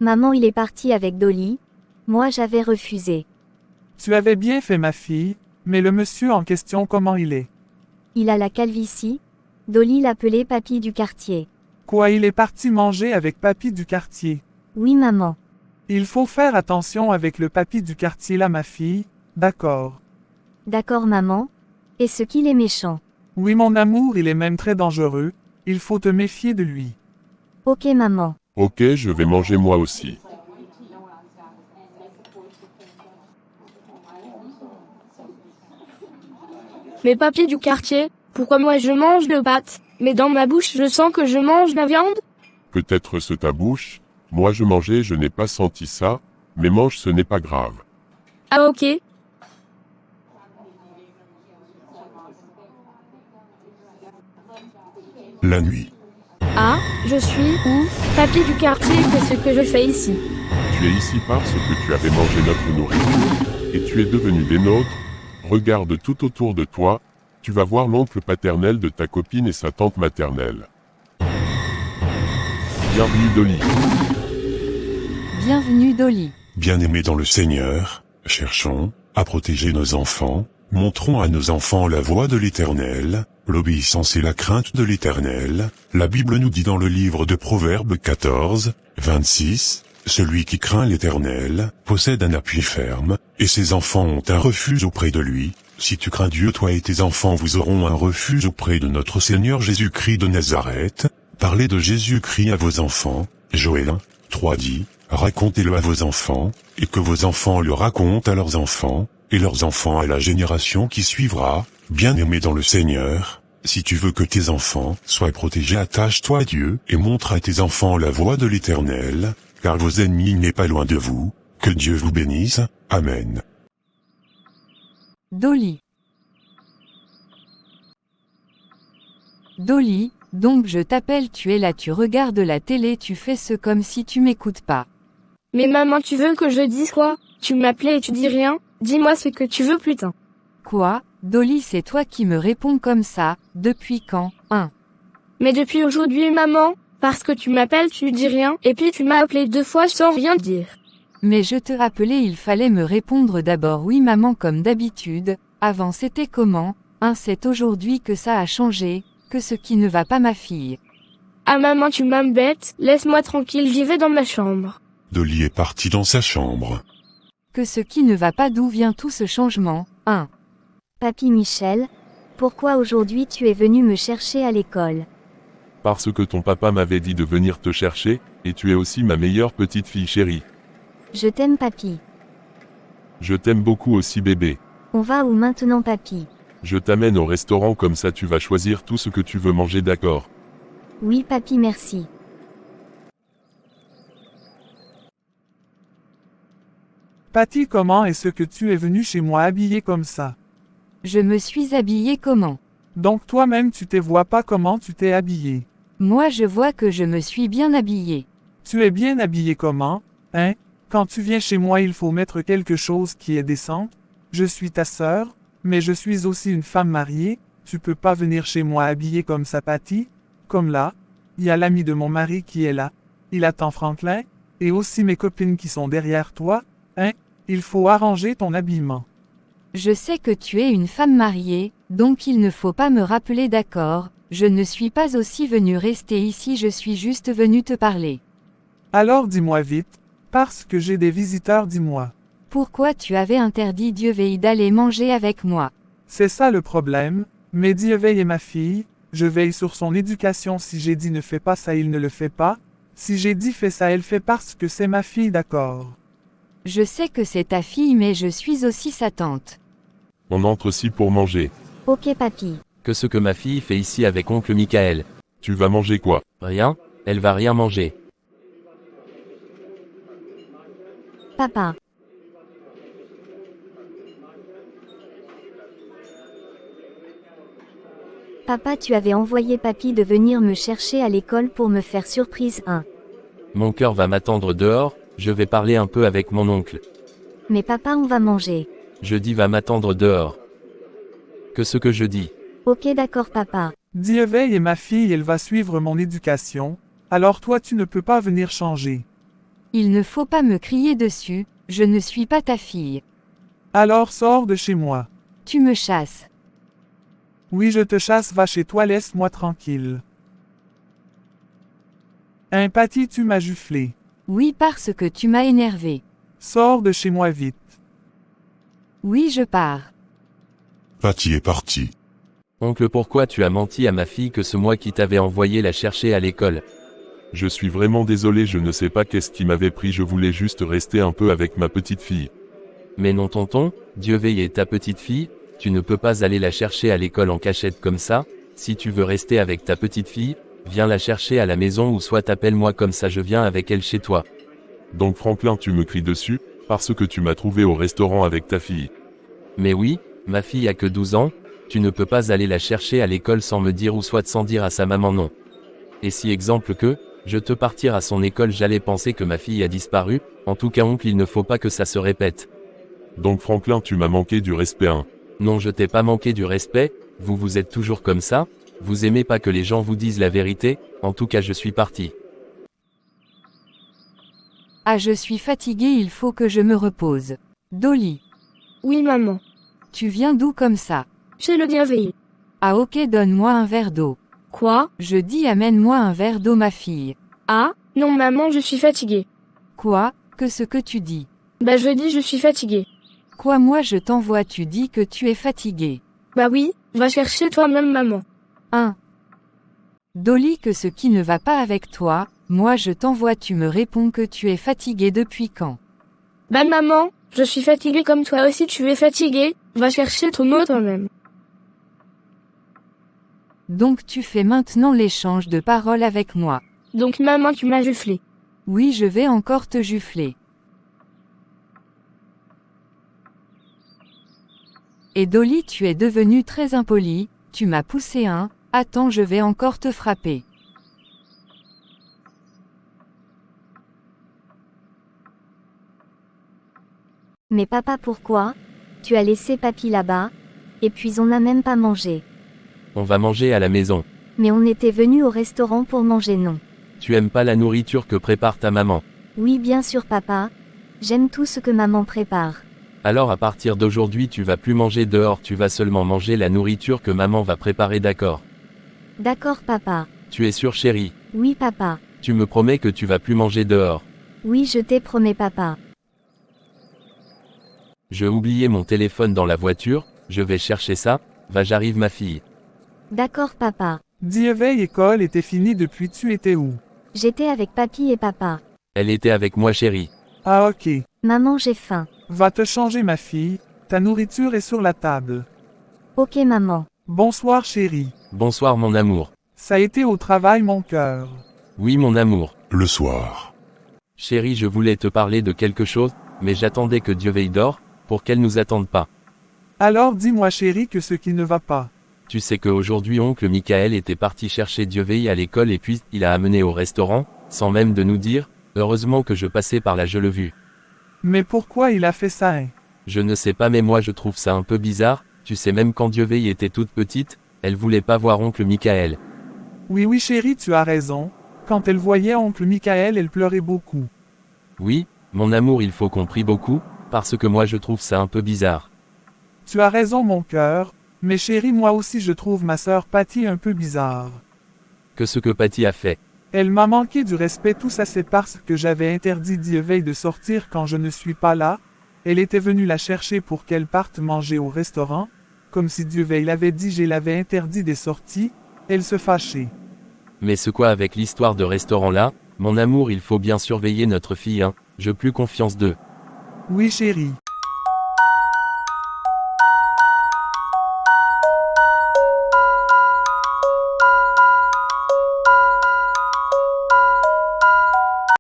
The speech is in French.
Maman, il est parti avec Dolly. Moi, j'avais refusé. Tu avais bien fait ma fille, mais le monsieur en question comment il est? Il a la calvitie. Dolly l'appelait papy du quartier. Quoi, il est parti manger avec papy du quartier? Oui, maman. Il faut faire attention avec le papy du quartier là, ma fille, d'accord. D'accord, maman. Est-ce qu'il est méchant? Oui, mon amour, il est même très dangereux, il faut te méfier de lui. Ok, maman. Ok, je vais manger moi aussi. Mais papy du quartier, pourquoi moi je mange le pâte, mais dans ma bouche je sens que je mange la viande? Peut-être c'est ta bouche. Moi je mangeais, je n'ai pas senti ça. Mais mange, ce n'est pas grave. Ah ok. La nuit. Ah, je suis où? Papy du quartier, qu'est-ce que je fais ici? Tu es ici parce que tu avais mangé notre nourriture, et tu es devenu des nôtres. Regarde tout autour de toi, tu vas voir l'oncle paternel de ta copine et sa tante maternelle. Bienvenue Dolly. Bienvenue Dolly. Bien-aimés dans le Seigneur, cherchons à protéger nos enfants, montrons à nos enfants la voie de l'Éternel, l'obéissance et la crainte de l'Éternel. La Bible nous dit dans le livre de Proverbes 14, 26, « Celui qui craint l'Éternel possède un appui ferme, et ses enfants ont un refuge auprès de lui. » Si tu crains Dieu, toi et tes enfants vous auront un refuge auprès de notre Seigneur Jésus-Christ de Nazareth. Parlez de Jésus-Christ à vos enfants. Joël 1, 3 dit, racontez-le à vos enfants, et que vos enfants le racontent à leurs enfants, et leurs enfants à la génération qui suivra. Bien-aimé dans le Seigneur, si tu veux que tes enfants soient protégés, attache-toi à Dieu, et montre à tes enfants la voie de l'Éternel, car vos ennemis n'est pas loin de vous. Que Dieu vous bénisse. Amen. Dolly. Dolly, donc je t'appelle, tu es là, tu regardes la télé, tu fais ce comme si tu m'écoutes pas. Mais maman, tu veux que je dise quoi? Tu m'appelais et tu dis rien? Dis-moi ce que tu veux, putain. Quoi, Dolly, c'est toi qui me réponds comme ça, depuis quand, hein? Mais depuis aujourd'hui, maman, parce que tu m'appelles, tu dis rien, et puis tu m'as appelé 2 fois sans rien dire. Mais je te rappelais, il fallait me répondre d'abord oui maman comme d'habitude. Avant c'était comment, hein, c'est aujourd'hui que ça a changé, que ce qui ne va pas ma fille. Ah maman, tu m'embêtes, laisse-moi tranquille, j'y vais dans ma chambre. Dolly est partie dans sa chambre. Que ce qui ne va pas, d'où vient tout ce changement, hein? Papy Michel, pourquoi aujourd'hui tu es venu me chercher à l'école? Parce que ton papa m'avait dit de venir te chercher, et tu es aussi ma meilleure petite fille chérie. Je t'aime papy. Je t'aime beaucoup aussi bébé. On va où maintenant papy? Je t'amène au restaurant, comme ça tu vas choisir tout ce que tu veux manger, d'accord? Oui papy, merci. Patty, comment est-ce que tu es venu chez moi habillé comme ça? Je me suis habillée comment? Donc toi-même tu te vois pas comment tu t'es habillé. Moi je vois que je me suis bien habillée. Tu es bien habillé comment, hein? Quand tu viens chez moi, il faut mettre quelque chose qui est décent. Je suis ta sœur, mais je suis aussi une femme mariée. Tu peux pas venir chez moi habillé comme ça, Patty. Comme là, il y a l'ami de mon mari qui est là. Il attend Franklin, et aussi mes copines qui sont derrière toi, hein? Il faut arranger ton habillement. Je sais que tu es une femme mariée, donc il ne faut pas me rappeler, d'accord? Je ne suis pas aussi venue rester ici, je suis juste venue te parler. Alors dis-moi vite, parce que j'ai des visiteurs, dis-moi. Pourquoi tu avais interdit Dieveille d'aller manger avec moi? C'est ça le problème, mais Dieveille est ma fille, je veille sur son éducation. Si j'ai dit ne fais pas ça, il ne le fait pas. Si j'ai dit fais ça, elle fait parce que c'est ma fille, d'accord? Je sais que c'est ta fille, mais je suis aussi sa tante. On entre ici pour manger. Ok papy. Que ce que ma fille fait ici avec oncle Michael? Tu vas manger quoi? Rien, elle va rien manger. Papa. Papa, tu avais envoyé papy de venir me chercher à l'école pour me faire surprise 1. Mon cœur va m'attendre dehors, je vais parler un peu avec mon oncle. Mais papa, on va manger. Je dis va m'attendre dehors. Que ce que je dis. Ok d'accord papa. Dieveille est ma fille, elle va suivre mon éducation, alors toi tu ne peux pas venir changer. Il ne faut pas me crier dessus, je ne suis pas ta fille. Alors sors de chez moi. Tu me chasses. Oui, je te chasse, va chez toi, laisse-moi tranquille. Hein, Patty, tu m'as giflé. Oui, parce que tu m'as énervé. Sors de chez moi vite. Oui, je pars. Patty est partie. Oncle, pourquoi tu as menti à ma fille que c'est moi qui t'avais envoyé la chercher à l'école? Je suis vraiment désolé, je ne sais pas qu'est-ce qui m'avait pris, je voulais juste rester un peu avec ma petite fille. Mais non tonton, Dieu veille est ta petite fille, tu ne peux pas aller la chercher à l'école en cachette comme ça. Si tu veux rester avec ta petite fille, viens la chercher à la maison ou soit appelle-moi, comme ça je viens avec elle chez toi. Donc Franklin, tu me cries dessus, parce que tu m'as trouvé au restaurant avec ta fille. Mais oui, ma fille a que 12 ans, tu ne peux pas aller la chercher à l'école sans me dire ou soit sans dire à sa maman non. Et si exemple que, je te partir à son école, j'allais penser que ma fille a disparu, en tout cas oncle, il ne faut pas que ça se répète. Donc Franklin, tu m'as manqué du respect, hein. Non, je t'ai pas manqué du respect, vous êtes toujours comme ça, vous aimez pas que les gens vous disent la vérité, en tout cas je suis parti. Ah, je suis fatiguée, il faut que je me repose. Dolly, Oui maman. tu viens d'où comme ça? Chez le Dieu veille. Ah ok, donne-moi un verre d'eau. Quoi? Je dis amène-moi un verre d'eau ma fille. Ah, non maman, je suis fatiguée. Quoi? Que ce que tu dis? Bah je dis je suis fatiguée. Quoi, moi je t'envoie, tu dis que tu es fatiguée. Bah oui, va chercher toi-même maman. 1. Dolly, que ce qui ne va pas avec toi, moi je t'envoie, tu me réponds que tu es fatiguée depuis quand? Bah maman, je suis fatiguée comme toi aussi tu es fatiguée, va chercher ton mot toi-même. Donc tu fais maintenant l'échange de paroles avec moi. Donc maman tu m'as giflé. Oui, je vais encore te gifler. Et Dolly, tu es devenue très impolie, tu m'as poussé attends, je vais encore te frapper. Mais papa, pourquoi? Tu as laissé papy là-bas? Et puis on n'a même pas mangé. On va manger à la maison. Mais on était venu au restaurant pour manger, non? Tu aimes pas la nourriture que prépare ta maman? Oui, bien sûr papa. J'aime tout ce que maman prépare. Alors à partir d'aujourd'hui tu vas plus manger dehors, tu vas seulement manger la nourriture que maman va préparer, d'accord? D'accord papa. Tu es sûr chérie? Oui papa. Tu me promets que tu vas plus manger dehors? Oui, je t'ai promis papa. J'ai oublié mon téléphone dans la voiture, je vais chercher ça, va j'arrive ma fille. D'accord papa. Dieu veille, école était finie depuis, tu étais où? J'étais avec papy et papa. Elle était avec moi chérie. Ah ok. Maman, j'ai faim. Va te changer ma fille, ta nourriture est sur la table. Ok maman. Bonsoir chérie. Bonsoir mon amour. Ça a été au travail mon cœur. Oui mon amour. Le soir. Chérie, je voulais te parler de quelque chose, mais j'attendais que Dieu veille dort, pour qu'elle nous attende pas. Alors dis-moi chérie que ce qui ne va pas. Tu sais qu'aujourd'hui oncle Michael était parti chercher Dieu veille à l'école et puis il a amené au restaurant, sans même de nous dire, heureusement que je passais par là, je l'ai vu. Mais pourquoi il a fait ça, hein? Je ne sais pas, mais moi je trouve ça un peu bizarre, tu sais, même quand Dieu veille était toute petite, elle voulait pas voir oncle Michael. Oui chérie, tu as raison. Quand elle voyait oncle Michael, elle pleurait beaucoup. Oui, mon amour, il faut qu'on prie beaucoup, parce que moi je trouve ça un peu bizarre. Tu as raison mon cœur, mais chérie, moi aussi je trouve ma sœur Patty un peu bizarre. Que ce que Patty a fait. Elle m'a manqué du respect, tout ça c'est parce que j'avais interdit Dieu veille de sortir quand je ne suis pas là. Elle était venue la chercher pour qu'elle parte manger au restaurant, comme si Dieu veille l'avait dit, je l'avais interdit des sorties. Elle se fâchait. Mais ce quoi avec l'histoire de restaurant là, mon amour, il faut bien surveiller notre fille, hein, j'ai plus confiance d'eux. Oui chérie.